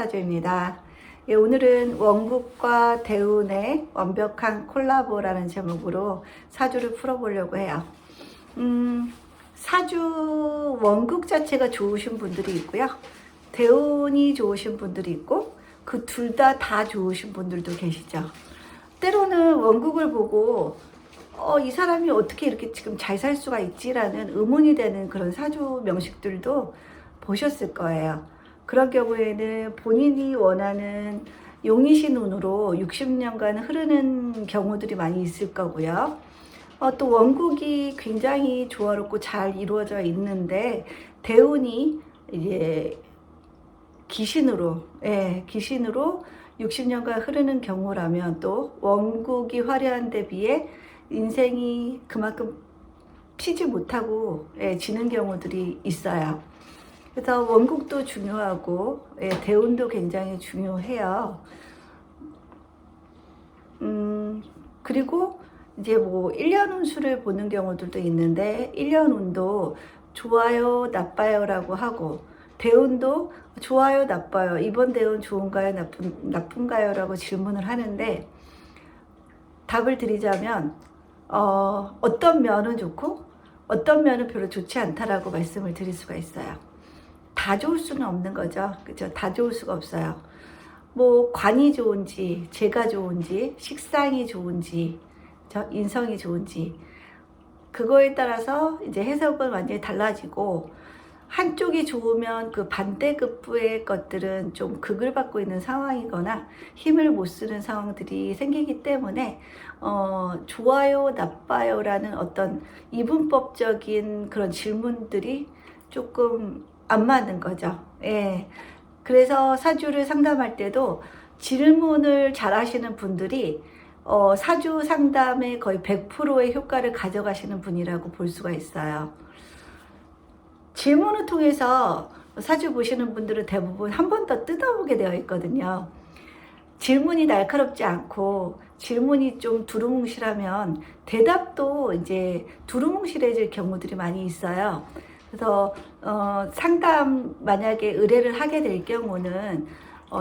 사주입니다. 예, 오늘은 원국과 대운의 완벽한 콜라보라는 제목으로 사주를 풀어보려고 해요. 사주 원국 자체가 좋으신 분들이 있고요. 대운이 좋으신 분들이 있고 그 둘 다 좋으신 분들도 계시죠. 때로는 원국을 보고 이 사람이 어떻게 이렇게 지금 잘 살 수가 있지라는 의문이 되는 그런 사주 명식들도 보셨을 거예요. 그런 경우에는 본인이 원하는 용이신 운으로 60년간 흐르는 경우들이 많이 있을 거고요. 또 원국이 굉장히 조화롭고 잘 이루어져 있는데 대운이 이제 기신으로 60년간 흐르는 경우라면 또 원국이 화려한 데 비해 인생이 그만큼 피지 못하고 지는 경우들이 있어요. 그래서 원국도 중요하고 대운도 굉장히 중요해요. 그리고 이제 뭐 1년 운수를 보는 경우들도 있는데 1년 운도 좋아요, 나빠요라고 하고 대운도 좋아요, 나빠요. 이번 대운 좋은가요, 나쁜가요? 라고 질문을 하는데 답을 드리자면 어떤 면은 좋고 어떤 면은 별로 좋지 않다라고 말씀을 드릴 수가 있어요. 다 좋을 수는 없는 거죠. 그죠? 다 좋을 수가 없어요. 뭐 관이 좋은지, 재가 좋은지, 식상이 좋은지, 인성이 좋은지 그거에 따라서 이제 해석은 완전히 달라지고 한쪽이 좋으면 그 반대급부의 것들은 좀 극을 받고 있는 상황이거나 힘을 못 쓰는 상황들이 생기기 때문에 좋아요, 나빠요라는 어떤 이분법적인 그런 질문들이 조금 안 맞는 거죠. 예. 그래서 사주를 상담할 때도 질문을 잘 하시는 분들이 사주 상담의 거의 100%의 효과를 가져가시는 분이라고 볼 수가 있어요. 질문을 통해서 사주 보시는 분들은 대부분 한 번 더 뜯어보게 되어 있거든요. 질문이 날카롭지 않고 질문이 좀 두루뭉실하면 대답도 이제 두루뭉실해질 경우들이 많이 있어요. 그래서 상담 만약에 의뢰를 하게 될 경우는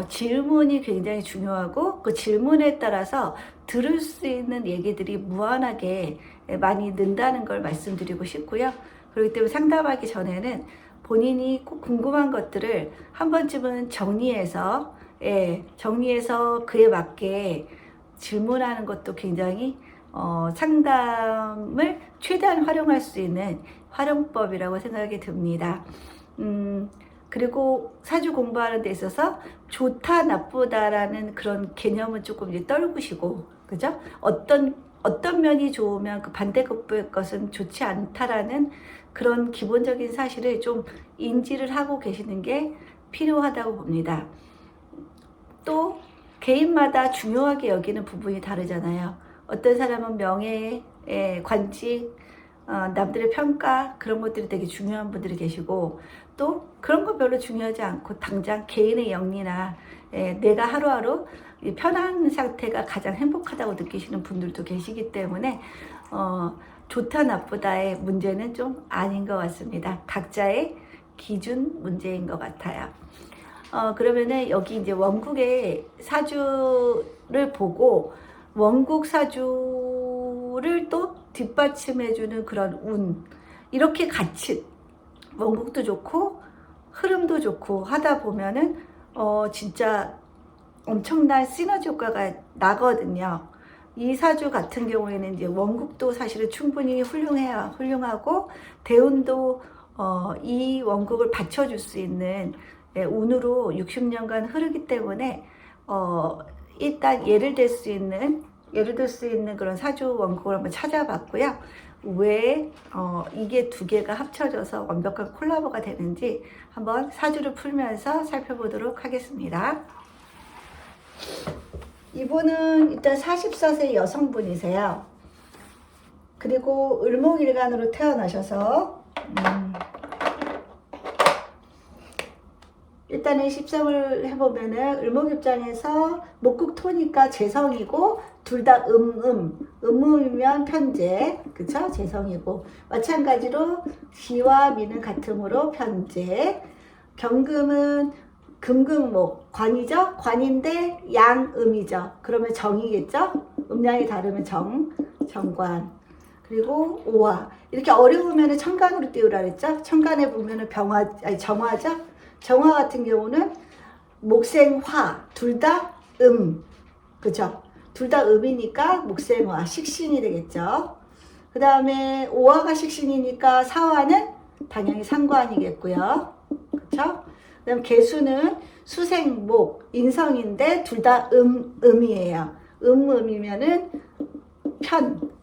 질문이 굉장히 중요하고 그 질문에 따라서 들을 수 있는 얘기들이 무한하게 많이 는다는 걸 말씀드리고 싶고요. 그렇기 때문에 상담하기 전에는 본인이 꼭 궁금한 것들을 한 번쯤은 정리해서 그에 맞게 질문하는 것도 굉장히 상담을 최대한 활용할 수 있는 활용법이라고 생각이 듭니다. 그리고 사주 공부하는 데 있어서 좋다 나쁘다라는 그런 개념은 조금 이제 떨구시고, 그죠? 어떤 면이 좋으면 그 반대급부의 것은 좋지 않다라는 그런 기본적인 사실을 좀 인지를 하고 계시는 게 필요하다고 봅니다. 또 개인마다 중요하게 여기는 부분이 다르잖아요. 어떤 사람은 명예, 관직, 남들의 평가 그런 것들이 되게 중요한 분들이 계시고 또 그런 거 별로 중요하지 않고 당장 개인의 영리나 내가 하루하루 편한 상태가 가장 행복하다고 느끼시는 분들도 계시기 때문에 좋다 나쁘다의 문제는 좀 아닌 것 같습니다. 각자의 기준 문제인 것 같아요. 그러면은 여기 이제 원국의 사주를 보고 원국 사주를 또 뒷받침해주는 그런 운 이렇게 같이 원국도 좋고 흐름도 좋고 하다 보면은 진짜 엄청난 시너지 효과가 나거든요. 이 사주 같은 경우에는 이제 원국도 사실은 충분히 훌륭하고 대운도 이 원국을 받쳐줄 수 있는 운으로 60년간 흐르기 때문에 일단 예를 들 수 있는 그런 사주 원국을 한번 찾아봤고요. 왜 이게 두 개가 합쳐져서 완벽한 콜라보가 되는지 한번 사주를 풀면서 살펴보도록 하겠습니다. 이분은 일단 44세 여성분이세요. 그리고 을목일간으로 태어나셔서 일단은 십성을 해보면은 을목 입장에서 목국토니까 재성이고 둘 다 음음이면 편재, 그쵸? 재성이고 마찬가지로 기와 미는 같음으로 편재. 경금은 금금목, 관이죠? 관인데 양음이죠. 그러면 정이겠죠? 음량이 다르면 정관. 그리고 오화. 이렇게 어려우면 천간으로 띄우라 그랬죠? 천간에 보면은 정화죠? 정화 같은 경우는 목생화, 둘 다 그죠? 둘 다 음이니까 목생화, 식신이 되겠죠? 그 다음에 오화가 식신이니까 사화는 당연히 상관이겠고요. 그쵸? 그 다음 개수는 수생목, 인성인데 둘 다 음이에요. 음이면은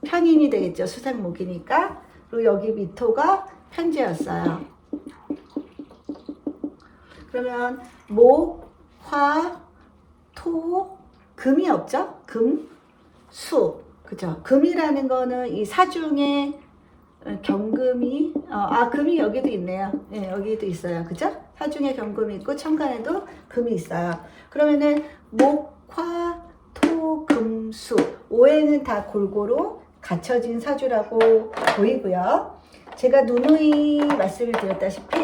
편인이 되겠죠. 수생목이니까. 그리고 여기 미토가 편재였어요. 그러면 목, 화, 토, 금이 없죠? 금, 수. 그죠? 금이라는 거는 이 사중에 경금이, 금이 여기도 있네요. 네, 여기도 있어요. 그죠? 사중에 경금이 있고, 천간에도 금이 있어요. 그러면은, 목, 화, 토, 금, 수. 5회는 다 골고루 갖춰진 사주라고 보이고요. 제가 누누이 말씀을 드렸다시피,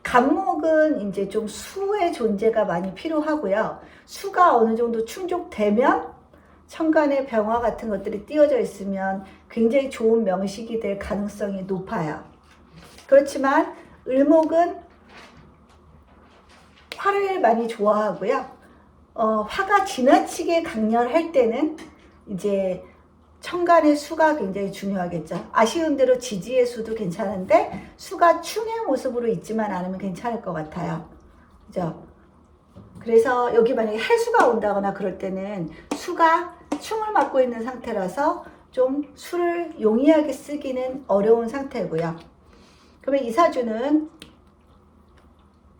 간목은 이제 좀 수의 존재가 많이 필요하고요. 수가 어느 정도 충족되면 천간의 병화 같은 것들이 띄어져 있으면 굉장히 좋은 명식이 될 가능성이 높아요. 그렇지만 을목은 화를 많이 좋아하고요. 화가 지나치게 강렬할 때는 이제 천간의 수가 굉장히 중요하겠죠. 아쉬운 대로 지지의 수도 괜찮은데 수가 충의 모습으로 있지만 않으면 괜찮을 것 같아요. 그죠? 그래서 여기 만약에 해수가 온다거나 그럴 때는 수가 충을 맡고 있는 상태라서 좀 수를 용이하게 쓰기는 어려운 상태고요. 그러면 이 사주는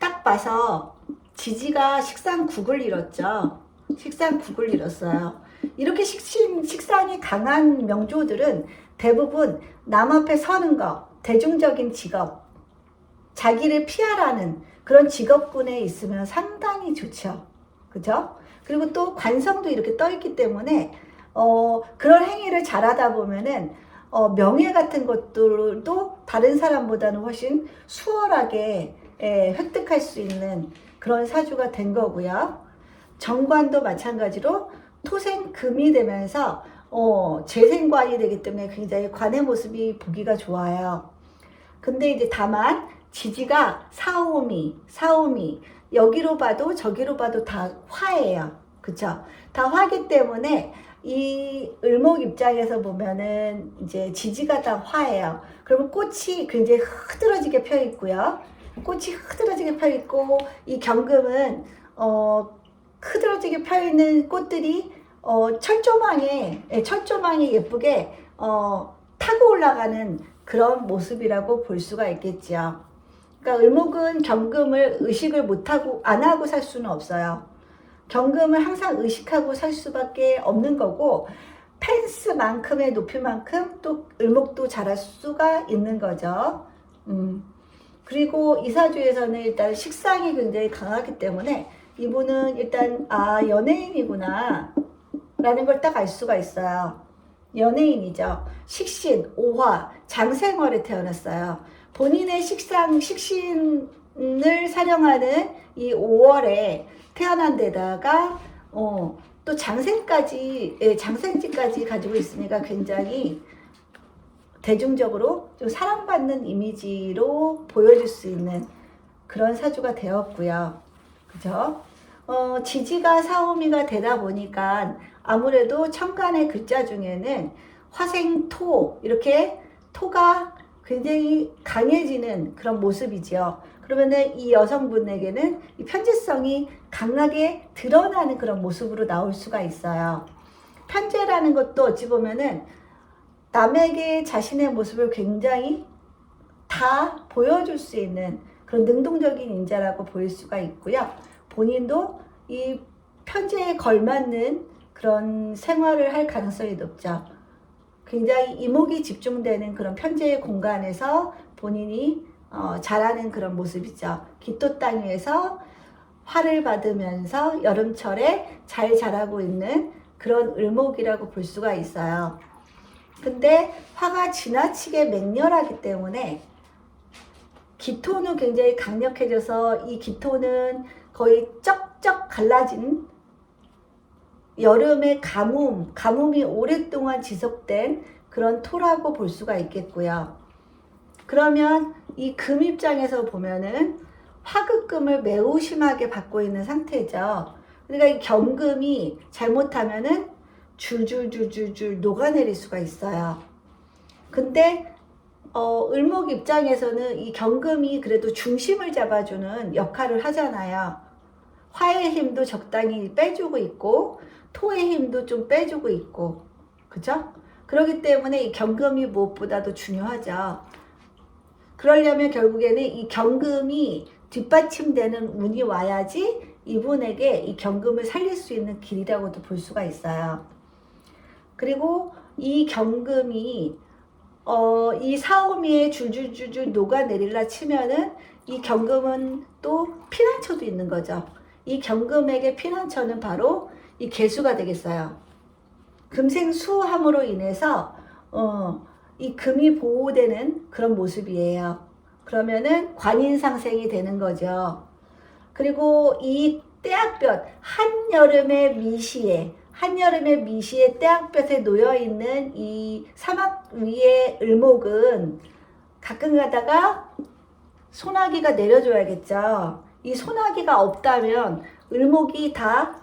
딱 봐서 지지가 식상국을 이뤘죠. 식상국을 이뤘어요. 이렇게 식상이 강한 명조들은 대부분 남 앞에 서는 거, 대중적인 직업, 자기를 피하라는 그런 직업군에 있으면 상당히 좋죠. 그죠? 그리고 또 관성도 이렇게 떠 있기 때문에 그런 행위를 잘하다 보면은 명예 같은 것들도 다른 사람보다는 훨씬 수월하게 획득할 수 있는 그런 사주가 된 거고요. 정관도 마찬가지로 토생금이 되면서 재생관이 되기 때문에 굉장히 관의 모습이 보기가 좋아요. 근데 이제 다만 지지가 사오미 여기로 봐도 저기로 봐도 다 화예요. 그쵸? 다 화기 때문에 이 을목 입장에서 보면은 이제 지지가 다 화예요. 그러면 꽃이 굉장히 흐드러지게 펴 있고요. 꽃이 흐드러지게 펴 있고 이 경금은 흐드러지게 펴 있는 꽃들이 철조망에 예쁘게 타고 올라가는 그런 모습이라고 볼 수가 있겠죠. 그러니까 을목은 경금을 의식을 안 하고 살 수는 없어요. 경금을 항상 의식하고 살 수밖에 없는 거고 펜스만큼의 높이만큼 또 을목도 자랄 수가 있는 거죠. 그리고 이 사주에서는 일단 식상이 굉장히 강하기 때문에 이분은 일단 연예인이구나 라는 걸 딱 알 수가 있어요. 연예인이죠. 식신, 오화, 장생월에 태어났어요. 본인의 식신을 사령하는 이 5월에 태어난 데다가 또 장생지까지 가지고 있으니까 굉장히 대중적으로 좀 사랑받는 이미지로 보여줄 수 있는 그런 사주가 되었고요. 그죠? 지지가 사오미가 되다 보니까 아무래도 천간의 글자 중에는 화생토 이렇게 토가 굉장히 강해지는 그런 모습이죠. 그러면은 이 여성분에게는 이 편재성이 강하게 드러나는 그런 모습으로 나올 수가 있어요. 편재라는 것도 어찌 보면은 남에게 자신의 모습을 굉장히 다 보여줄 수 있는 그런 능동적인 인자라고 보일 수가 있고요. 본인도 이 편재에 걸맞는 그런 생활을 할 가능성이 높죠. 굉장히 이목이 집중되는 그런 편재의 공간에서 본인이 자라는 그런 모습이죠. 기토 땅 위에서 화를 받으면서 여름철에 잘 자라고 있는 그런 을목이라고 볼 수가 있어요. 근데 화가 지나치게 맹렬하기 때문에 기토는 굉장히 강력해져서 이 기토는 거의 쩍쩍 갈라진 여름의 가뭄이 오랫동안 지속된 그런 토라고 볼 수가 있겠고요. 그러면 이 금 입장에서 보면은 화극금을 매우 심하게 받고 있는 상태죠. 그러니까 이 경금이 잘못하면은 줄줄줄줄줄 녹아내릴 수가 있어요. 근데 을목 입장에서는 이 경금이 그래도 중심을 잡아주는 역할을 하잖아요. 화의 힘도 적당히 빼주고 있고 토의 힘도 좀 빼주고 있고, 그죠? 그렇기 때문에 이 경금이 무엇보다도 중요하죠. 그러려면 결국에는 이 경금이 뒷받침되는 운이 와야지 이분에게 이 경금을 살릴 수 있는 길이라고도 볼 수가 있어요. 그리고 이 경금이 이 사오미에 줄줄줄줄 녹아내릴라 치면은 이 경금은 또 피난처도 있는 거죠. 이 경금에게 피난처는 바로 이 계수가 되겠어요. 금생수함으로 인해서 이 금이 보호되는 그런 모습이에요. 그러면은 관인상생이 되는 거죠. 그리고 이 떼약볕, 한여름의 미시에 떼약볕에 놓여있는 이 사막 위의 을목은 가끔 가다가 소나기가 내려줘야겠죠. 이 소나기가 없다면 을목이 다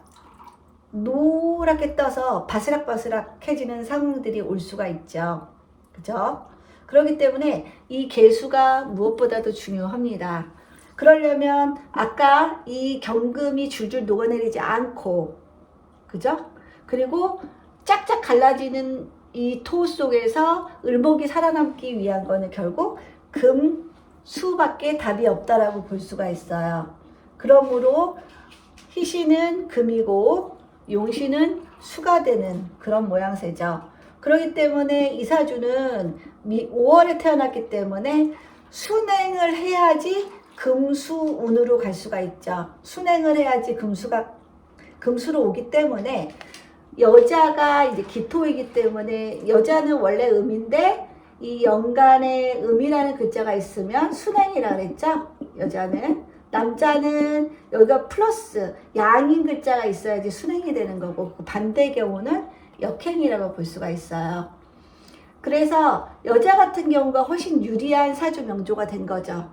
노랗게 떠서 바스락바스락해지는 상황들이 올 수가 있죠. 그죠? 그렇기 때문에 이 계수가 무엇보다도 중요합니다. 그러려면 아까 이 경금이 줄줄 녹아내리지 않고, 그죠? 그리고 짝짝 갈라지는 이 토 속에서 을목이 살아남기 위한 거는 결국 금, 수밖에 답이 없다라고 볼 수가 있어요. 그러므로 희신은 금이고 용신은 수가 되는 그런 모양새죠. 그렇기 때문에 이 사주는 5월에 태어났기 때문에 순행을 해야지 금수운으로 갈 수가 있죠. 순행을 해야지 금수로 오기 때문에 여자가 이제 기토이기 때문에 여자는 원래 음인데 이 연간에 음이라는 글자가 있으면 순행이라 그랬죠. 여자는. 남자는 여기가 플러스 양인 글자가 있어야지 순행이 되는 거고 반대 경우는 역행이라고 볼 수가 있어요. 그래서 여자 같은 경우가 훨씬 유리한 사주 명조가 된 거죠.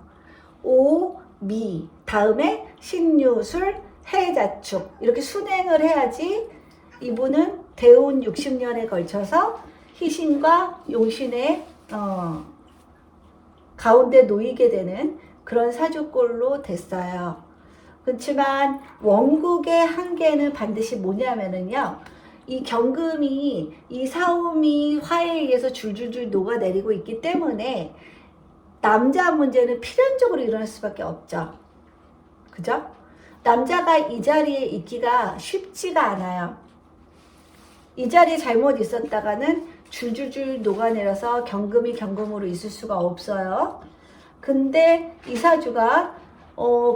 오, 미, 다음에 신유술, 해자축 이렇게 순행을 해야지 이분은 대운 60년에 걸쳐서 희신과 용신의 가운데 놓이게 되는 그런 사주꼴로 됐어요. 그렇지만 원국의 한계는 반드시 뭐냐면은요. 이 경금이 이 사오미 화에 의해서 줄줄줄 녹아내리고 있기 때문에 남자 문제는 필연적으로 일어날 수밖에 없죠. 그죠? 남자가 이 자리에 있기가 쉽지가 않아요. 이 자리에 잘못 있었다가는 줄줄줄 녹아내려서 경금이 경금으로 있을 수가 없어요. 근데 이 사주가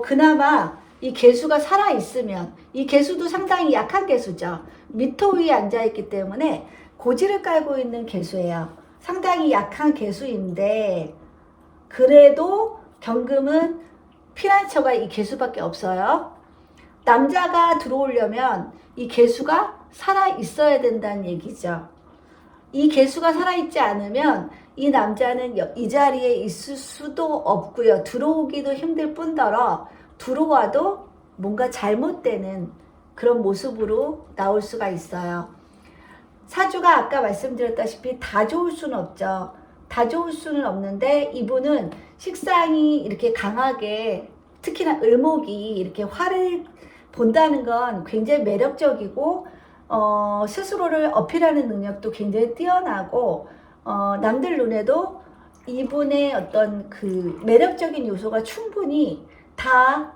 그나마 이 계수가 살아있으면 이 계수도 상당히 약한 계수죠. 미토 위에 앉아있기 때문에 고지를 깔고 있는 계수예요. 상당히 약한 계수인데 그래도 경금은 피난처가 이 계수밖에 없어요. 남자가 들어오려면 이 계수가 살아있어야 된다는 얘기죠. 이 계수가 살아있지 않으면 이 남자는 이 자리에 있을 수도 없고요. 들어오기도 힘들 뿐더러 들어와도 뭔가 잘못되는 그런 모습으로 나올 수가 있어요. 사주가 아까 말씀드렸다시피 다 좋을 수는 없죠. 다 좋을 수는 없는데 이분은 식상이 이렇게 강하게 특히나 을목이 이렇게 화를 본다는 건 굉장히 매력적이고 스스로를 어필하는 능력도 굉장히 뛰어나고 남들 눈에도 이분의 어떤 그 매력적인 요소가 충분히 다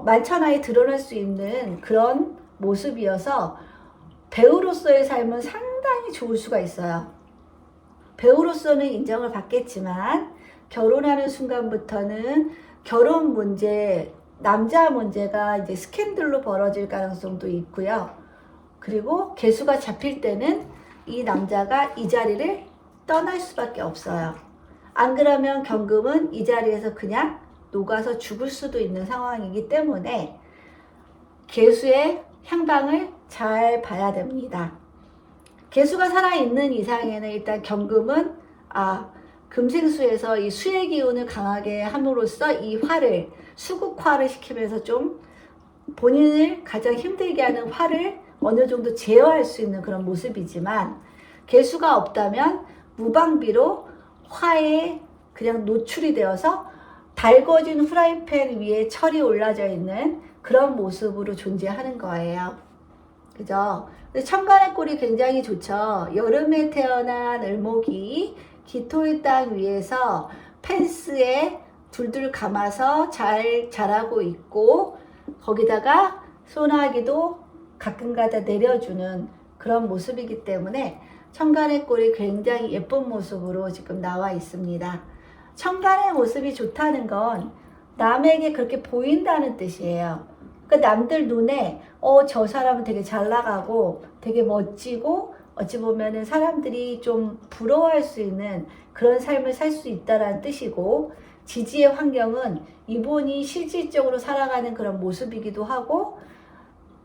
만천하에 드러날 수 있는 그런 모습이어서 배우로서의 삶은 상당히 좋을 수가 있어요. 배우로서는 인정을 받겠지만 결혼하는 순간부터는 결혼 문제, 남자 문제가 이제 스캔들로 벌어질 가능성도 있고요. 그리고 계수가 잡힐 때는 이 남자가 이 자리를 떠날 수밖에 없어요. 안 그러면 경금은 이 자리에서 그냥 녹아서 죽을 수도 있는 상황이기 때문에 개수의 향방을 잘 봐야 됩니다. 개수가 살아있는 이상에는 일단 경금은 금생수에서 이 수의 기운을 강하게 함으로써 이 화를 수국화를 시키면서 좀 본인을 가장 힘들게 하는 화를 어느 정도 제어할 수 있는 그런 모습이지만, 개수가 없다면 무방비로 화에 그냥 노출이 되어서 달궈진 후라이팬 위에 철이 올라져 있는 그런 모습으로 존재하는 거예요. 그죠? 천간의 꼴이 굉장히 좋죠. 여름에 태어난 을목이 기토의 땅 위에서 펜스에 둘둘 감아서 잘 자라고 있고, 거기다가 소나기도 가끔가다 내려주는 그런 모습이기 때문에 천간의 꼴이 굉장히 예쁜 모습으로 지금 나와 있습니다. 천간의 모습이 좋다는 건 남에게 그렇게 보인다는 뜻이에요. 그러니까 남들 눈에 저 사람은 되게 잘 나가고 되게 멋지고 어찌 보면은 사람들이 좀 부러워할 수 있는 그런 삶을 살 수 있다라는 뜻이고, 지지의 환경은 이분이 실질적으로 살아가는 그런 모습이기도 하고,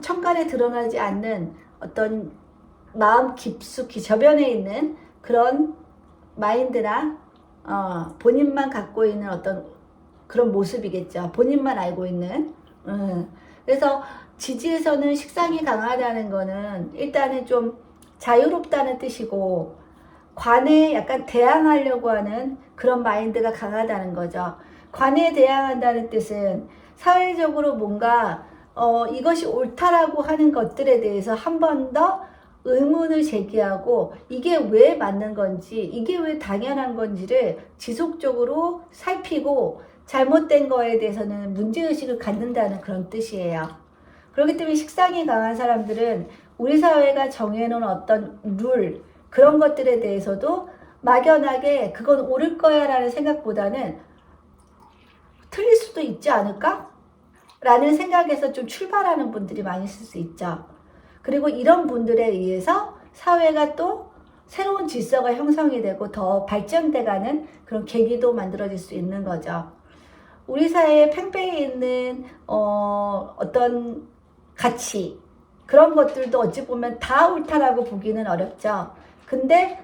천간에 드러나지 않는 어떤 마음 깊숙이 저변에 있는 그런 마인드나 본인만 갖고 있는 어떤 그런 모습이겠죠. 본인만 알고 있는. 그래서 지지에서는 식상이 강하다는 거는 일단은 좀 자유롭다는 뜻이고, 관에 약간 대항하려고 하는 그런 마인드가 강하다는 거죠. 관에 대항한다는 뜻은 사회적으로 뭔가 이것이 옳다라고 하는 것들에 대해서 한 번 더 의문을 제기하고, 이게 왜 맞는 건지, 이게 왜 당연한 건지를 지속적으로 살피고, 잘못된 거에 대해서는 문제의식을 갖는다는 그런 뜻이에요. 그렇기 때문에 식상이 강한 사람들은 우리 사회가 정해놓은 어떤 룰, 그런 것들에 대해서도 막연하게 그건 옳을 거야 라는 생각보다는 틀릴 수도 있지 않을까? 라는 생각에서 좀 출발하는 분들이 많이 있을 수 있죠. 그리고 이런 분들에 의해서 사회가 또 새로운 질서가 형성이 되고 더 발전돼가는 그런 계기도 만들어질 수 있는 거죠. 우리 사회에 팽배해 있는 어떤 가치, 그런 것들도 어찌 보면 다 옳다라고 보기는 어렵죠. 근데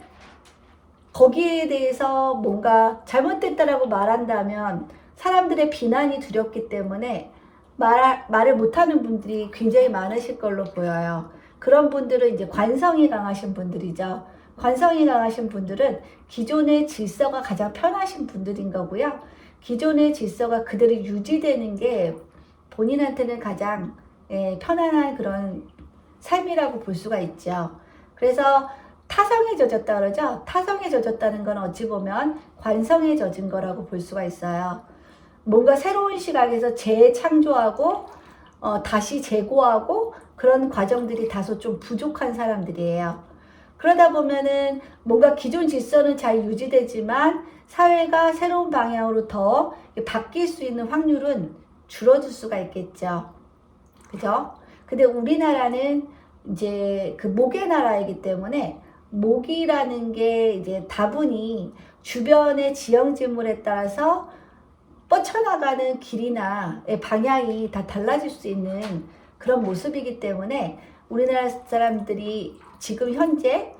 거기에 대해서 뭔가 잘못됐다라고 말한다면 사람들의 비난이 두렵기 때문에 말을 못하는 분들이 굉장히 많으실 걸로 보여요. 그런 분들은 이제 관성이 강하신 분들이죠. 관성이 강하신 분들은 기존의 질서가 가장 편하신 분들인 거고요. 기존의 질서가 그대로 유지되는 게 본인한테는 가장 편안한 그런 삶이라고 볼 수가 있죠. 그래서 타성에 젖었다 그러죠. 타성에 젖었다는 건 어찌 보면 관성에 젖은 거라고 볼 수가 있어요. 뭔가 새로운 시각에서 재창조하고 다시 재고하고 그런 과정들이 다소 좀 부족한 사람들이에요. 그러다 보면은 뭔가 기존 질서는 잘 유지되지만 사회가 새로운 방향으로 더 바뀔 수 있는 확률은 줄어들 수가 있겠죠. 그죠? 근데 우리나라는 이제 그 목의 나라이기 때문에 목이라는 게 이제 다분히 주변의 지형지물에 따라서 뻗쳐나가는 길이나 방향이 다 달라질 수 있는 그런 모습이기 때문에 우리나라 사람들이 지금 현재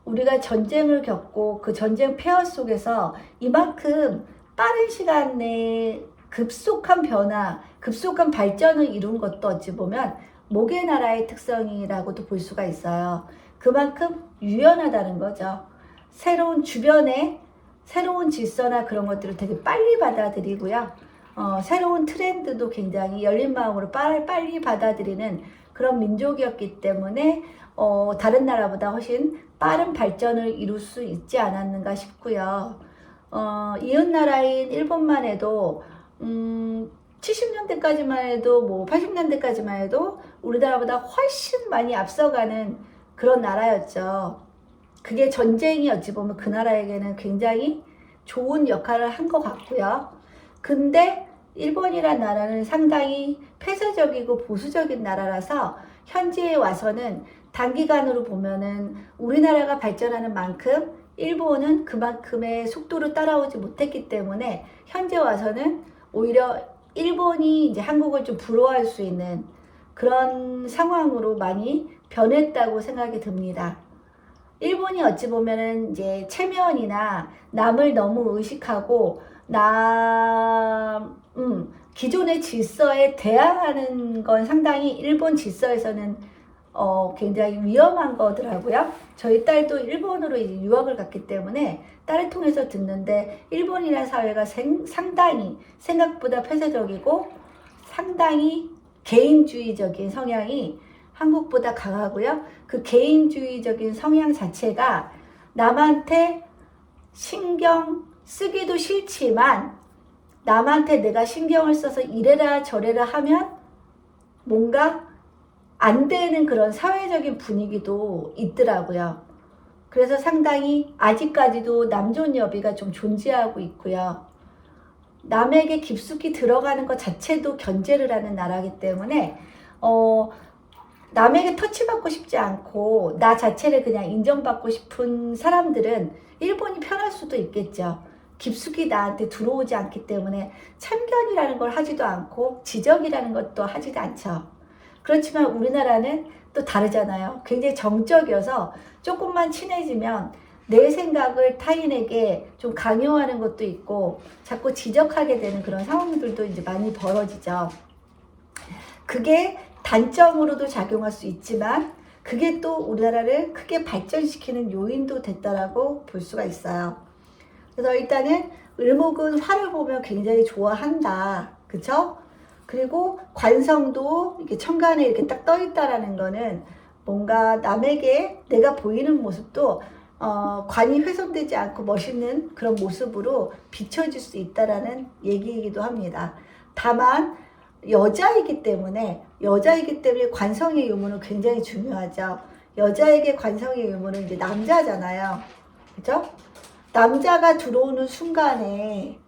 우리가 전쟁을 겪고 그 전쟁 폐허 속에서 이만큼 빠른 시간 내에 급속한 변화, 급속한 발전을 이룬 것도 어찌 보면 목의 나라의 특성이라고도 볼 수가 있어요. 그만큼 유연하다는 거죠. 새로운 주변에 새로운 질서나 그런 것들을 되게 빨리 받아들이고요. 새로운 트렌드도 굉장히 열린 마음으로 빨리 받아들이는 그런 민족이었기 때문에 다른 나라보다 훨씬 빠른 발전을 이룰 수 있지 않았는가 싶고요. 이웃 나라인 일본만 해도 70년대까지만 해도 80년대까지만 해도 우리나라보다 훨씬 많이 앞서가는 그런 나라였죠. 그게 전쟁이 어찌 보면 그 나라에게는 굉장히 좋은 역할을 한 것 같고요. 근데 일본이란 나라는 상당히 폐쇄적이고 보수적인 나라라서 현지에 와서는 단기간으로 보면은 우리나라가 발전하는 만큼 일본은 그만큼의 속도로 따라오지 못했기 때문에 현재 와서는 오히려 일본이 이제 한국을 좀 부러워할 수 있는 그런 상황으로 많이 변했다고 생각이 듭니다. 일본이 어찌 보면은 이제 체면이나 남을 너무 의식하고 기존의 질서에 대항하는 건 상당히 일본 질서에서는 굉장히 위험한 거더라고요. 저희 딸도 일본으로 이제 유학을 갔기 때문에 딸을 통해서 듣는데 일본이라는 사회가 상당히 생각보다 폐쇄적이고 상당히 개인주의적인 성향이 한국보다 강하고요. 그 개인주의적인 성향 자체가 남한테 신경 쓰기도 싫지만 남한테 내가 신경을 써서 이래라 저래라 하면 뭔가 안 되는 그런 사회적인 분위기도 있더라고요. 그래서 상당히 아직까지도 남존여비가 좀 존재하고 있고요. 남에게 깊숙이 들어가는 것 자체도 견제를 하는 나라이기 때문에 남에게 터치받고 싶지 않고 나 자체를 그냥 인정받고 싶은 사람들은 일본이 편할 수도 있겠죠. 깊숙이 나한테 들어오지 않기 때문에 참견이라는 걸 하지도 않고 지적이라는 것도 하지도 않죠. 그렇지만 우리나라는 또 다르잖아요. 굉장히 정적이어서 조금만 친해지면 내 생각을 타인에게 좀 강요하는 것도 있고 자꾸 지적하게 되는 그런 상황들도 이제 많이 벌어지죠. 그게 단점으로도 작용할 수 있지만 그게 또 우리나라를 크게 발전시키는 요인도 됐다라고 볼 수가 있어요. 그래서 일단은 을목은 화를 보면 굉장히 좋아한다. 그쵸? 그리고 관성도 이렇게 천간에 이렇게 딱 떠 있다라는 거는 뭔가 남에게 내가 보이는 모습도 관이 훼손되지 않고 멋있는 그런 모습으로 비춰질 수 있다라는 얘기이기도 합니다. 다만 여자이기 때문에 관성의 유무는 굉장히 중요하죠. 여자에게 관성의 유무는 이제 남자잖아요. 그죠? 남자가 들어오는 순간에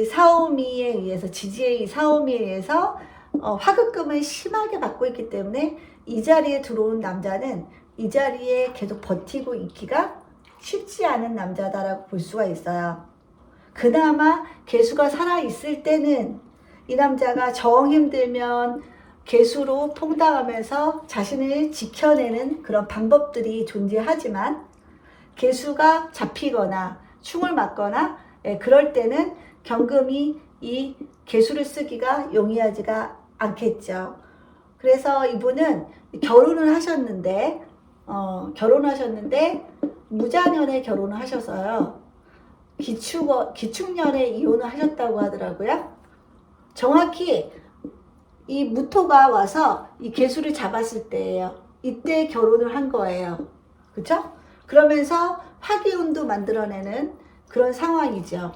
사오미에 의해서 지지의 사오미에 의해서 화급금을 심하게 받고 있기 때문에 이 자리에 들어온 남자는 이 자리에 계속 버티고 있기가 쉽지 않은 남자다라고 볼 수가 있어요. 그나마 개수가 살아있을 때는 이 남자가 정 힘들면 개수로 통당하면서 자신을 지켜내는 그런 방법들이 존재하지만 개수가 잡히거나 충을 맞거나 그럴 때는 경금이 이 개수를 쓰기가 용이하지가 않겠죠. 그래서 이분은 결혼을 하셨는데 무자년에 결혼을 하셔서요. 기축년에 이혼을 하셨다고 하더라고요. 정확히 이 무토가 와서 이 개수를 잡았을 때예요. 이때 결혼을 한 거예요. 그쵸? 그러면서 화기운도 만들어내는 그런 상황이죠.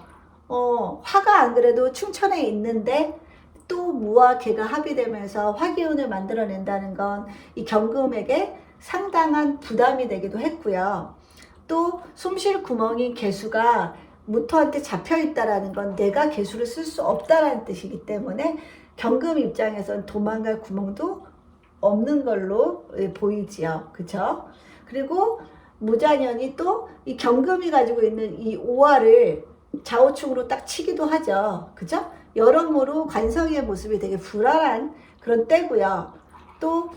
화가 안 그래도 충천에 있는데 또 무와 개가 합의되면서 화기운을 만들어낸다는 건 이 경금에게 상당한 부담이 되기도 했고요. 또 숨쉴 구멍인 개수가 무토한테 잡혀 있다라는 건 내가 개수를 쓸 수 없다라는 뜻이기 때문에 경금 입장에선 도망갈 구멍도 없는 걸로 보이지요. 그쵸? 그리고 무자년이 또 이 경금이 가지고 있는 이 오화를 좌우축으로 딱 치기도 하죠. 그죠? 여러모로 관성의 모습이 되게 불안한 그런 때고요. 또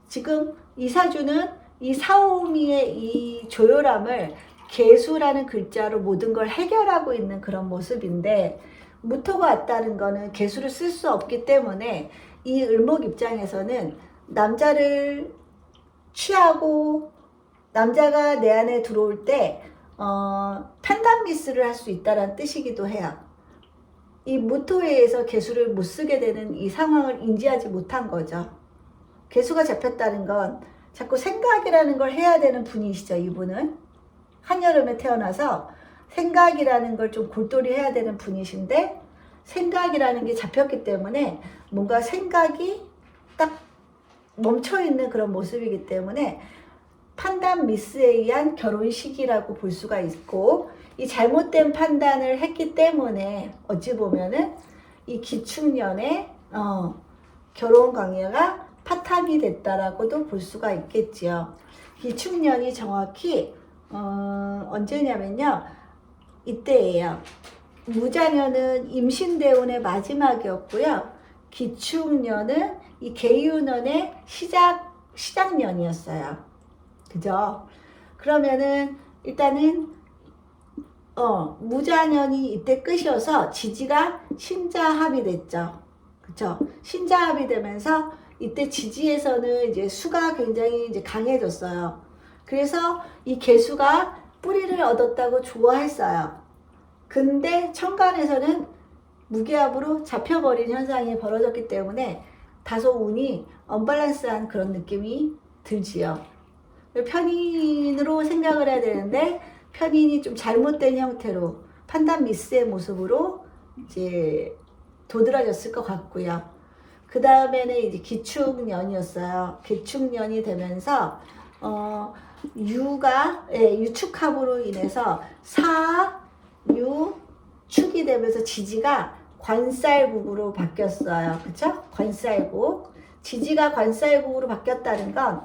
지금 이사주는 이 사오미의 이 조열함을 개수라는 글자로 모든 걸 해결하고 있는 그런 모습인데 무토가 왔다는 거는 개수를 쓸 수 없기 때문에 이 을목 입장에서는 남자를 취하고 남자가 내 안에 들어올 때 판단 미스를 할 수 있다는 뜻이기도 해요. 이 무토에 의해서 개수를 못 쓰게 되는 이 상황을 인지하지 못한 거죠. 개수가 잡혔다는 건 자꾸 생각이라는 걸 해야 되는 분이시죠. 이분은 한여름에 태어나서 생각이라는 걸 좀 골똘히 해야 되는 분이신데 생각이라는 게 잡혔기 때문에 뭔가 생각이 딱 멈춰있는 그런 모습이기 때문에 판단 미스에 의한 결혼 시기라고 볼 수가 있고 이 잘못된 판단을 했기 때문에 어찌 보면은 이 기축년에 결혼 관계가 파탄이 됐다라고도 볼 수가 있겠지요. 기축년이 정확히 언제냐면요. 이때예요. 무자년은 임신대운의 마지막이었고요. 기축년은 이 계유년의 시작년이었어요. 그죠? 그러면은 일단은 무자년이 이때 끝이어서 지지가 신자합이 됐죠. 그쵸? 신자합이 되면서 이때 지지에서는 이제 수가 굉장히 이제 강해졌어요. 그래서 이 개수가 뿌리를 얻었다고 좋아했어요. 근데 천간에서는 무기압으로 잡혀버린 현상이 벌어졌기 때문에 다소 운이 언밸런스한 그런 느낌이 들지요. 편인으로 생각을 해야 되는데 편인이 좀 잘못된 형태로 판단 미스의 모습으로 이제 도드라졌을 것 같고요. 그 다음에는 이제 기축년이었어요. 기축년이 되면서 유축합으로 인해서 축이 되면서 지지가 관살국으로 바뀌었어요. 그쵸? 관살국. 지지가 관살국으로 바뀌었다는 건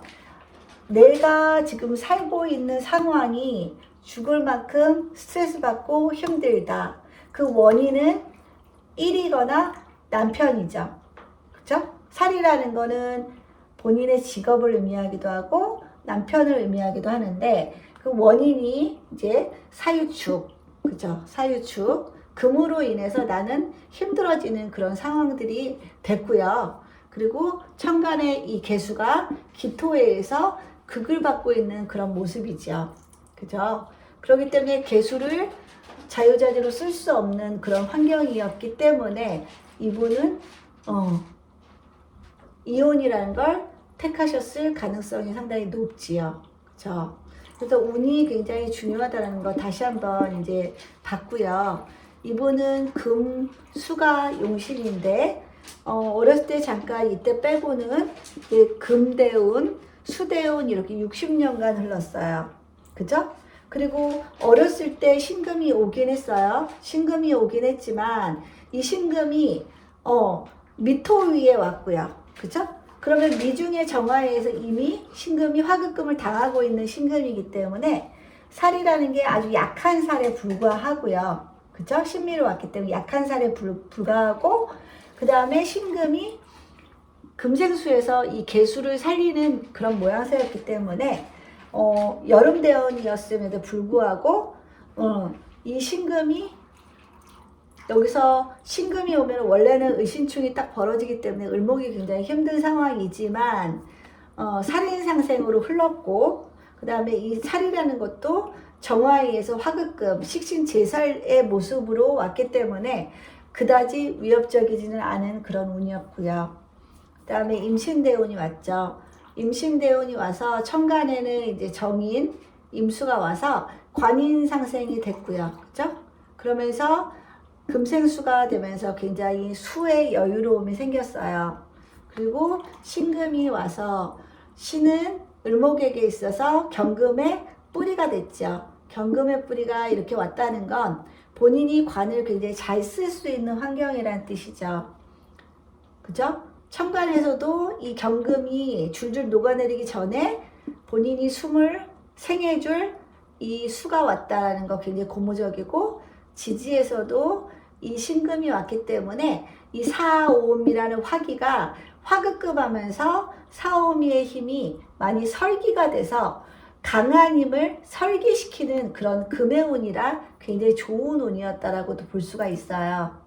내가 지금 살고 있는 상황이 죽을 만큼 스트레스 받고 힘들다. 그 원인은 1이거나 남편이죠. 그쵸? 살이라는 거는 본인의 직업을 의미하기도 하고 남편을 의미하기도 하는데 그 원인이 이제 사유축. 그죠? 사유축. 금으로 인해서 나는 힘들어지는 그런 상황들이 됐고요. 그리고 천간의 이 개수가 기토에 의해서 극을 받고 있는 그런 모습이죠. 그죠? 그렇기 때문에 개수를 자유자재로 쓸 수 없는 그런 환경이었기 때문에 이분은 이혼이라는 걸 택하셨을 가능성이 상당히 높지요. 그죠? 그래서 운이 굉장히 중요하다는 거 다시 한번 이제 봤고요. 이분은 금, 수가 용신인데 어렸을 때 잠깐 이때 빼고는 금대운, 수대운 이렇게 60년간 흘렀어요. 그죠? 그리고 어렸을 때 신금이 오긴 했어요. 신금이 오긴 했지만 이 신금이 미토 위에 왔고요. 그죠? 그러면 미중의 정화에 의해서 이미 신금이 화급금을 당하고 있는 신금이기 때문에 살이라는 게 아주 약한 살에 불과하고요. 그죠? 신미로 왔기 때문에 약한 살에 불과하고 그 다음에 신금이 금생수에서 이 개수를 살리는 그런 모양새였기 때문에 여름대원이었음에도 불구하고 이 신금이 여기서 신금이 오면 원래는 의신충이 딱 벌어지기 때문에 을목이 굉장히 힘든 상황이지만 살인상생으로 흘렀고 그 다음에 이 살이라는 것도 정화에 의해서 화급금, 식신제살의 모습으로 왔기 때문에 그다지 위협적이지는 않은 그런 운이었고요. 그 다음에 임신대운이 왔죠. 임신대운이 와서 천간에는 이제 정인, 임수가 와서 관인상생이 됐고요. 그죠? 그러면서 금생수가 되면서 굉장히 수의 여유로움이 생겼어요. 그리고 신금이 와서 신은 을목에게 있어서 경금의 뿌리가 됐죠. 경금의 뿌리가 이렇게 왔다는 건 본인이 관을 굉장히 잘 쓸 수 있는 환경이라는 뜻이죠. 그죠? 천간에서도 이 경금이 줄줄 녹아내리기 전에 본인이 숨을 생해줄 이 수가 왔다는 거 굉장히 고무적이고 지지에서도 이 신금이 왔기 때문에 이 사오음이라는 화기가 화급급하면서 사오미의 힘이 많이 설기가 돼서 강한 힘을 설기시키는 그런 금의 운이라 굉장히 좋은 운이었다라고도 볼 수가 있어요.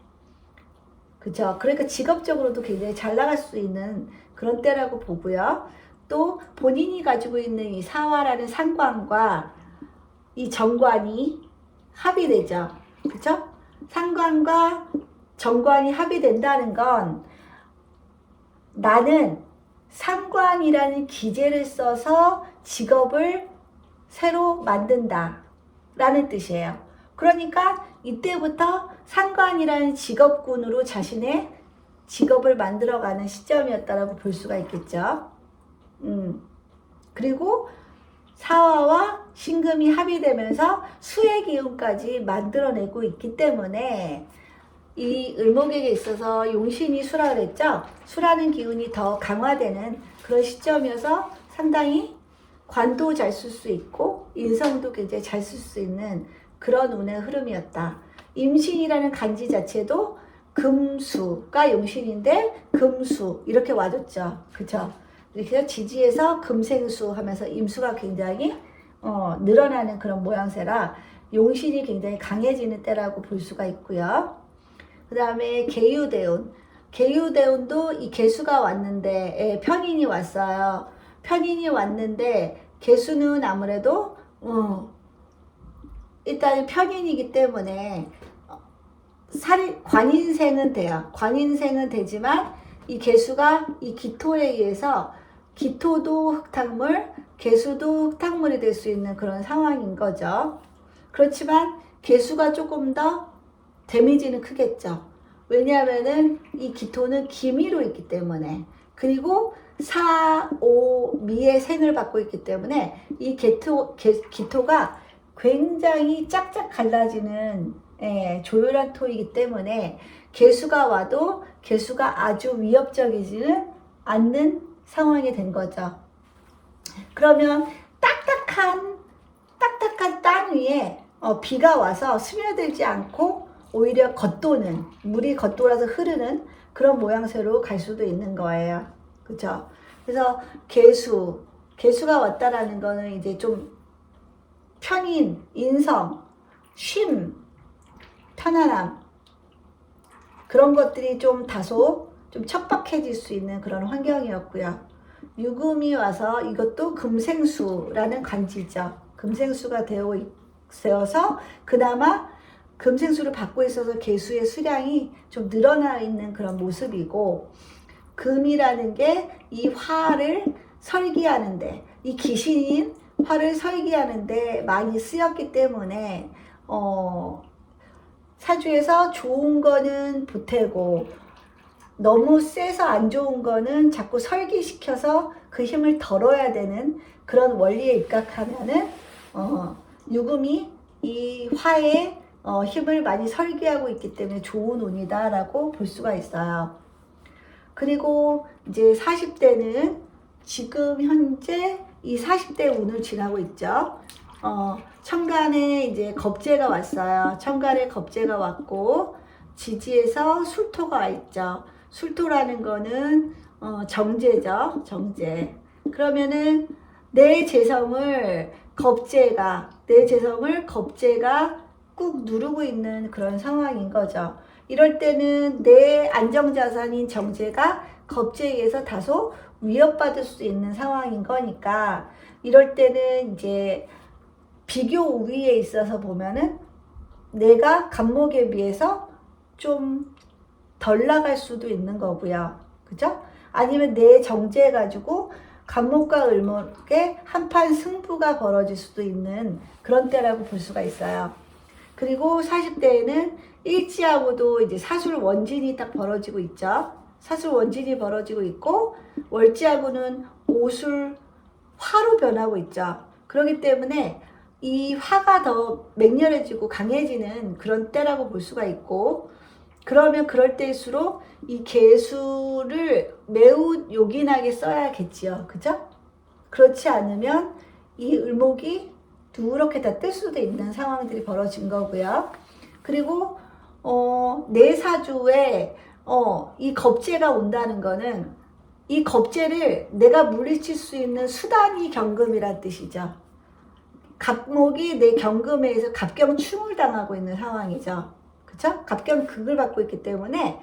그죠? 그러니까 직업적으로도 굉장히 잘 나갈 수 있는 그런 때라고 보고요. 또 본인이 가지고 있는 이 사화라는 상관과 이 정관이 합의되죠. 그죠? 상관과 정관이 합의된다는 건 나는 상관이라는 기제를 써서 직업을 새로 만든다 라는 뜻이에요. 그러니까 이때부터 상관이라는 직업군으로 자신의 직업을 만들어가는 시점이었다라고 볼 수가 있겠죠. 그리고 사화와 신금이 합의되면서 수의 기운까지 만들어내고 있기 때문에 이 을목에게 있어서 용신이 수라 그랬죠? 수라는 기운이 더 강화되는 그런 시점이어서 상당히 관도 잘 쓸 수 있고 인성도 굉장히 잘 쓸 수 있는 그런 운의 흐름이었다. 임신이라는 간지 자체도 금수가 용신인데 금수 이렇게 와줬죠. 그쵸? 이렇게 지지에서 금생수 하면서 임수가 굉장히 늘어나는 그런 모양새라 용신이 굉장히 강해지는 때라고 볼 수가 있고요. 그 다음에 계유대운. 계유대운도 이 개수가 왔는데 편인이 왔어요. 편인이 왔는데 개수는 아무래도 일단 편인이기 때문에 관인생은 돼요. 관인생은 되지만 이 개수가 이 기토에 의해서 기토도 흙탕물, 개수도 흙탕물이 될 수 있는 그런 상황인 거죠. 그렇지만 개수가 조금 더 데미지는 크겠죠. 왜냐하면은 이 기토는 기미로 있기 때문에, 그리고 사, 오, 미의 생을 받고 있기 때문에 이 기토가 굉장히 짝짝 갈라지는 조율한 토이기 때문에 개수가 와도 개수가 아주 위협적이지는 않는 상황이 된 거죠. 그러면 딱딱한 땅 위에 비가 와서 스며들지 않고 오히려 겉도는, 물이 겉돌아서 흐르는 그런 모양새로 갈 수도 있는 거예요. 그죠? 그래서 개수가 왔다라는 거는 이제 좀 편인, 인성, 쉼, 편안함, 그런 것들이 좀 다소 좀 척박해질 수 있는 그런 환경이었고요. 유금이 와서 이것도 금생수라는 간지죠. 금생수가 되어서 그나마 금생수를 받고 있어서 개수의 수량이 좀 늘어나 있는 그런 모습이고, 금이라는 게 이 화를 설기하는데, 이 기신인 화를 설기하는데 많이 쓰였기 때문에 사주에서 좋은 거는 보태고 너무 세서 안 좋은 거는 자꾸 설기시켜서 그 힘을 덜어야 되는 그런 원리에 입각하면은 유금이 이 화의 힘을 많이 설기하고 있기 때문에 좋은 운이다라고 볼 수가 있어요. 그리고 이제 40대는 지금 현재 이 40대 운을 지나고 있죠. 천간에 이제 겁재가 왔어요. 천간에 겁재가 왔고 지지에서 술토가 와 있죠. 술토라는 거는 정제죠. 정제. 그러면은 내 재성을 겁재가 꾹 누르고 있는 그런 상황인 거죠. 이럴 때는 내 안정자산인 정제가 겁재에 의해서 다소 위협받을 수 있는 상황인 거니까, 이럴 때는 이제 비교 우위에 있어서 보면은 내가 간목에 비해서 좀 덜 나갈 수도 있는 거고요. 그죠? 아니면 내 정제 가지고 간목과 을목의 한판 승부가 벌어질 수도 있는 그런 때라고 볼 수가 있어요. 그리고 40대에는 일지하고도 이제 사술 원진이 딱 벌어지고 있죠. 사술 원진이 벌어지고 있고, 월지하고는 오술 화로 변하고 있죠. 그렇기 때문에 이 화가 더 맹렬해지고 강해지는 그런 때라고 볼 수가 있고, 그러면 그럴 때일수록 이 개수를 매우 요긴하게 써야겠지요. 그죠? 그렇지 않으면 이 을목이 누렇게 다 뜰 수도 있는 상황들이 벌어진 거고요. 그리고 내 사주에 이 겁재가 온다는 거는 이 겁재를 내가 물리칠 수 있는 수단이 경금이란 뜻이죠. 갑목이 내 경금에 의해서 갑경충을 당하고 있는 상황이죠. 그쵸? 갑경극을 받고 있기 때문에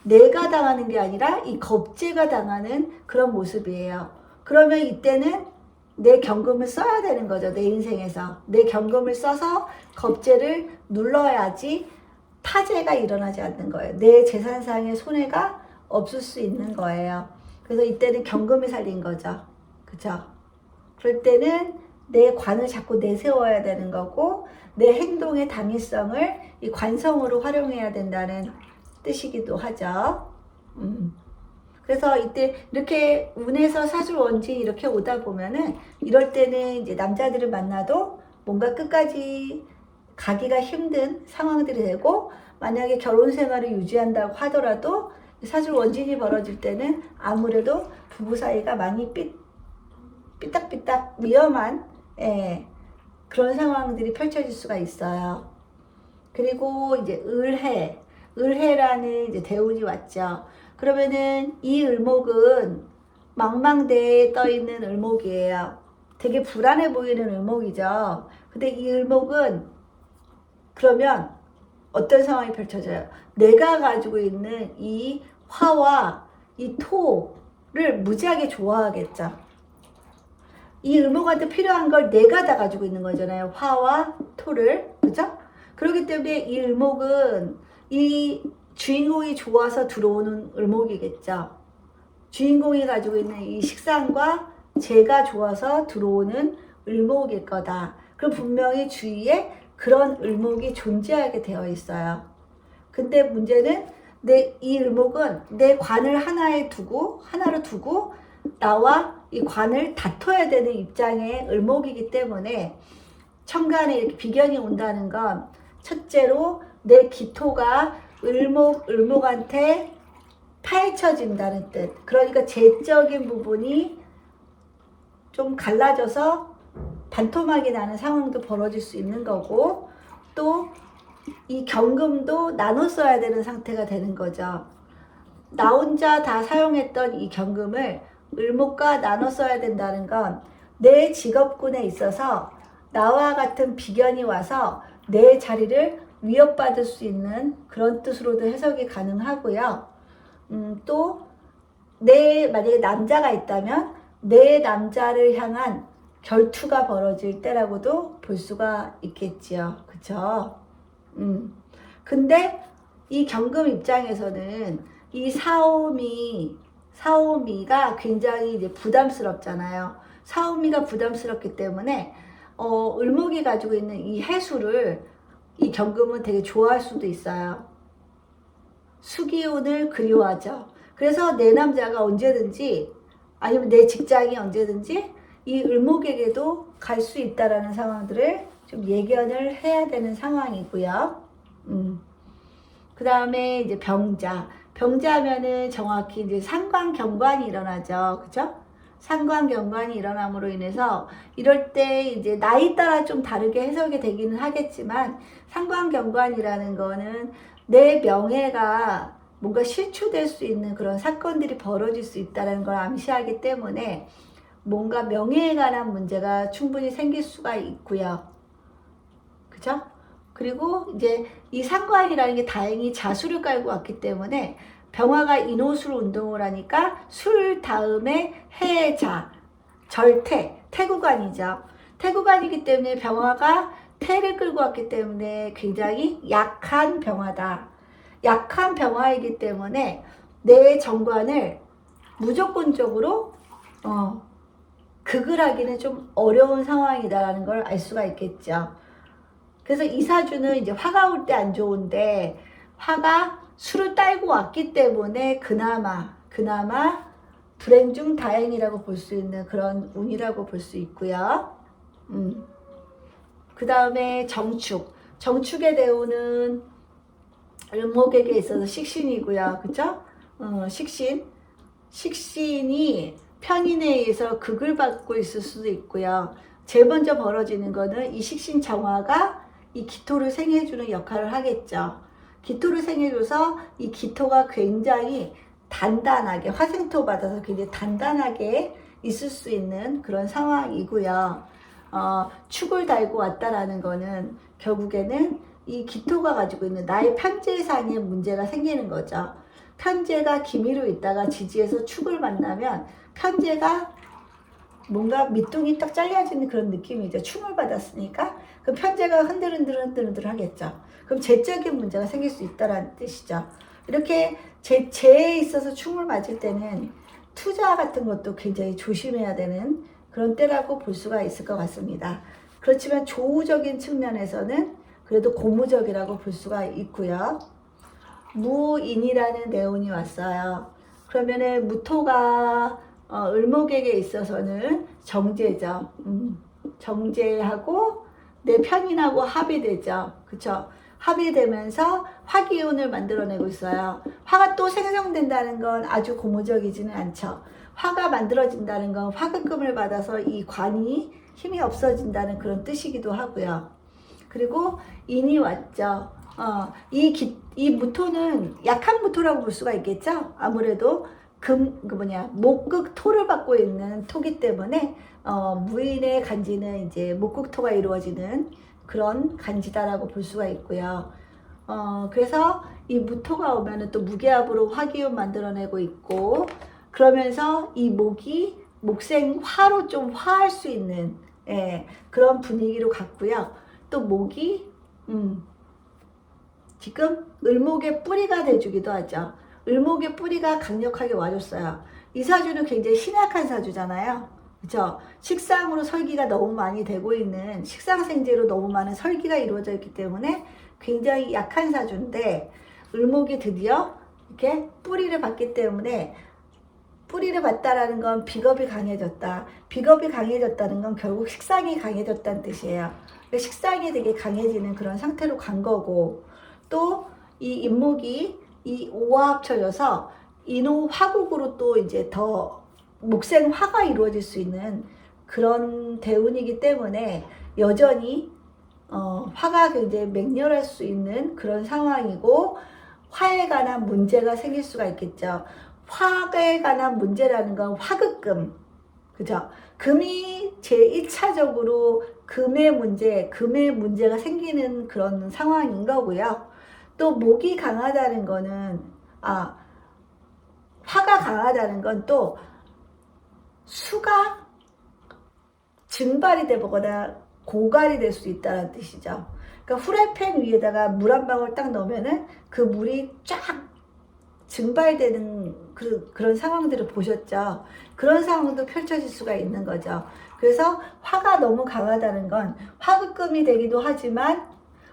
내가 당하는 게 아니라 이 겁재가 당하는 그런 모습이에요. 그러면 이때는 내 경금을 써야 되는 거죠. 내 인생에서 내 경금을 써서 겁재를 눌러야지 타재가 일어나지 않는 거예요. 내 재산상의 손해가 없을 수 있는 거예요. 그래서 이때는 경금이 살린 거죠. 그쵸? 그럴 때는 내 관을 자꾸 내세워야 되는 거고, 내 행동의 당위성을 이 관성으로 활용해야 된다는 뜻이기도 하죠. 그래서 이때 이렇게 운에서 사술 원진이 이렇게 오다 보면은, 이럴 때는 이제 남자들을 만나도 뭔가 끝까지 가기가 힘든 상황들이 되고, 만약에 결혼 생활을 유지한다고 하더라도 사실 원진이 벌어질 때는 아무래도 부부 사이가 많이 삐딱삐딱 위험한 그런 상황들이 펼쳐질 수가 있어요. 그리고 이제 을해라는 이제 대운이 왔죠. 그러면은 이 을목은 망망대해에 떠 있는 을목이에요. 되게 불안해 보이는 을목이죠. 근데 이 을목은 그러면 어떤 상황이 펼쳐져요? 내가 가지고 있는 이 화와 이 토를 무지하게 좋아하겠죠. 이 을목한테 필요한 걸 내가 다 가지고 있는 거잖아요. 화와 토를. 그죠? 그렇기 때문에 이 을목은 이 주인공이 좋아서 들어오는 을목이겠죠. 주인공이 가지고 있는 이 식상과 재가 좋아서 들어오는 을목일 거다. 그럼 분명히 주위에 그런 을목이 존재하게 되어 있어요. 근데 문제는 이 을목은 내 관을 하나로 두고 나와 이 관을 다퉈야 되는 입장의 을목이기 때문에 천간에 이렇게 비견이 온다는 건 첫째로 내 기토가 을목한테 파헤쳐진다는 뜻. 그러니까 재적인 부분이 좀 갈라져서 반토막이 나는 상황도 벌어질 수 있는 거고, 또 이 경금도 나눠 써야 되는 상태가 되는 거죠. 나 혼자 다 사용했던 이 경금을 을목과 나눠 써야 된다는 건 내 직업군에 있어서 나와 같은 비견이 와서 내 자리를 위협받을 수 있는 그런 뜻으로도 해석이 가능하고요. 또 만약에 남자가 있다면 내 남자를 향한 결투가 벌어질 때라고도 볼 수가 있겠지요. 그쵸? 근데 이 경금 입장에서는 이 사오미가 굉장히 이제 부담스럽잖아요. 사오미가 부담스럽기 때문에 을목이 가지고 있는 이 해수를 이 경금은 되게 좋아할 수도 있어요. 수기운을 그리워하죠. 그래서 내 남자가 언제든지 아니면 내 직장이 언제든지 이 을목에게도 갈 수 있다라는 상황들을 좀 예견을 해야 되는 상황이고요. 그 다음에 이제 병자면은 정확히 이제 상관경관이 일어나죠. 그죠? 상관경관이 일어남으로 인해서 이럴 때 이제 나이 따라 좀 다르게 해석이 되기는 하겠지만 상관경관이라는 거는 내 명예가 뭔가 실추될 수 있는 그런 사건들이 벌어질 수 있다는 걸 암시하기 때문에 뭔가 명예에 관한 문제가 충분히 생길 수가 있고요. 그죠? 그리고 이제 이 상관이라는 게 다행히 자수를 깔고 왔기 때문에 병화가 인호술 운동을 하니까 술 다음에 해자, 태구관이죠. 태구관이기 때문에 병화가 태를 끌고 왔기 때문에 굉장히 약한 병화다. 약한 병화이기 때문에 내 정관을 무조건적으로 극을 하기는 좀 어려운 상황이다라는 걸 알 수가 있겠죠. 그래서 이 사주는 이제 화가 올 때 안 좋은데 화가 술을 딸고 왔기 때문에 그나마 불행 중 다행이라고 볼 수 있는 그런 운이라고 볼 수 있고요. 그 다음에 정축의 대우는 을목에게 있어서 식신이고요. 그죠? 식신이 편인에 의해서 극을 받고 있을 수도 있고요. 제일 먼저 벌어지는 거는 이 식신 정화가 이 기토를 생해주는 역할을 하겠죠. 기토를 생해줘서 이 기토가 굉장히 단단하게 화생토 받아서 굉장히 단단하게 있을 수 있는 그런 상황이고요. 축을 달고 왔다라는 거는 결국에는 이 기토가 가지고 있는 나의 편재상에 문제가 생기는 거죠. 편재가 기미로 있다가 지지해서 축을 만나면 편재가 뭔가 밑둥이 딱 잘려지는 그런 느낌이죠. 충을 받았으니까 그 편재가 흔들흔들 하겠죠. 그럼 재적인 문제가 생길 수 있다는 뜻이죠. 이렇게 재에 있어서 충을 맞을 때는 투자 같은 것도 굉장히 조심해야 되는 그런 때라고 볼 수가 있을 것 같습니다. 그렇지만 조우적인 측면에서는 그래도 고무적이라고 볼 수가 있고요. 무인이라는 내운이 왔어요. 그러면은 무토가 을목에게 있어서는 정제죠. 정제하고 내 편인하고 합이 되죠. 그쵸? 합의되면서 화기운을 만들어내고 있어요. 화가 또 생성된다는 건 아주 고무적이지는 않죠. 화가 만들어진다는 건 화극금을 받아서 이 관이 힘이 없어진다는 그런 뜻이기도 하고요. 그리고 인이 왔죠. 이 무토는 약한 무토라고 볼 수가 있겠죠. 아무래도 목극 토를 받고 있는 토기 때문에 무인의 간지는 이제 목극토가 이루어지는 그런 간지다라고 볼 수가 있고요. 그래서 이 무토가 오면은 또 무게압으로 화기운 만들어내고 있고, 그러면서 이 목이 목생화로 좀 화할 수 있는 그런 분위기로 갔고요. 또 목이 지금 을목의 뿌리가 돼주기도 하죠. 을목의 뿌리가 강력하게 와줬어요. 이 사주는 굉장히 신약한 사주잖아요. 그렇죠? 식상으로 설기가 너무 많이 되고 있는, 식상생재로 너무 많은 설기가 이루어져 있기 때문에 굉장히 약한 사주인데, 을목이 드디어 이렇게 뿌리를 받기 때문에, 뿌리를 받다라는 건 비겁이 강해졌다. 비겁이 강해졌다는 건 결국 식상이 강해졌다는 뜻이에요. 식상이 되게 강해지는 그런 상태로 간 거고, 또 이 인목이 이 오와 합쳐져서 인호 화국으로 또 이제 더 목생화가 이루어질 수 있는 그런 대운이기 때문에 여전히 화가 굉장히 맹렬할 수 있는 그런 상황이고, 화에 관한 문제가 생길 수가 있겠죠. 화에 관한 문제라는 건 화극금, 그죠? 금이 제1차적으로 금의 문제가 생기는 그런 상황인 거고요. 또 목이 강하다는 거는, 화가 강하다는 건 또 수가 증발이 되거나 고갈이 될 수 있다는 뜻이죠. 그러니까 후라이팬 위에다가 물 한 방울 딱 넣으면은 그 물이 쫙 증발되는 그런 상황들을 보셨죠. 그런 상황도 펼쳐질 수가 있는 거죠. 그래서 화가 너무 강하다는 건 화극금이 되기도 하지만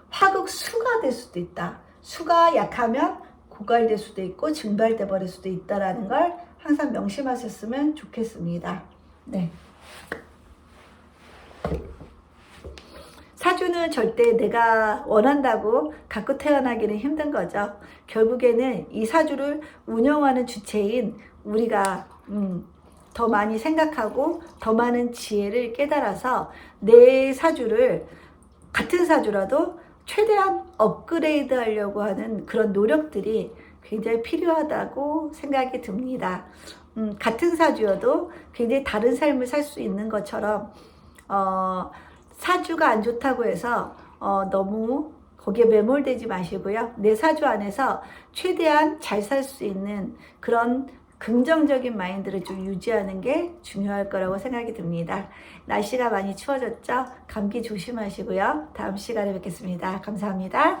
화극수가 될 수도 있다. 수가 약하면 고갈될 수도 있고 증발돼 버릴 수도 있다라는 걸 항상 명심하셨으면 좋겠습니다. 네. 사주는 절대 내가 원한다고 갖고 태어나기는 힘든 거죠. 결국에는 이 사주를 운영하는 주체인 우리가 더 많이 생각하고 더 많은 지혜를 깨달아서 내 사주를, 같은 사주라도 최대한 업그레이드 하려고 하는 그런 노력들이 굉장히 필요하다고 생각이 듭니다. 같은 사주여도 굉장히 다른 삶을 살 수 있는 것처럼 사주가 안 좋다고 해서 너무 거기에 매몰되지 마시고요. 내 사주 안에서 최대한 잘 살 수 있는 그런 긍정적인 마인드를 좀 유지하는 게 중요할 거라고 생각이 듭니다. 날씨가 많이 추워졌죠? 감기 조심하시고요. 다음 시간에 뵙겠습니다. 감사합니다.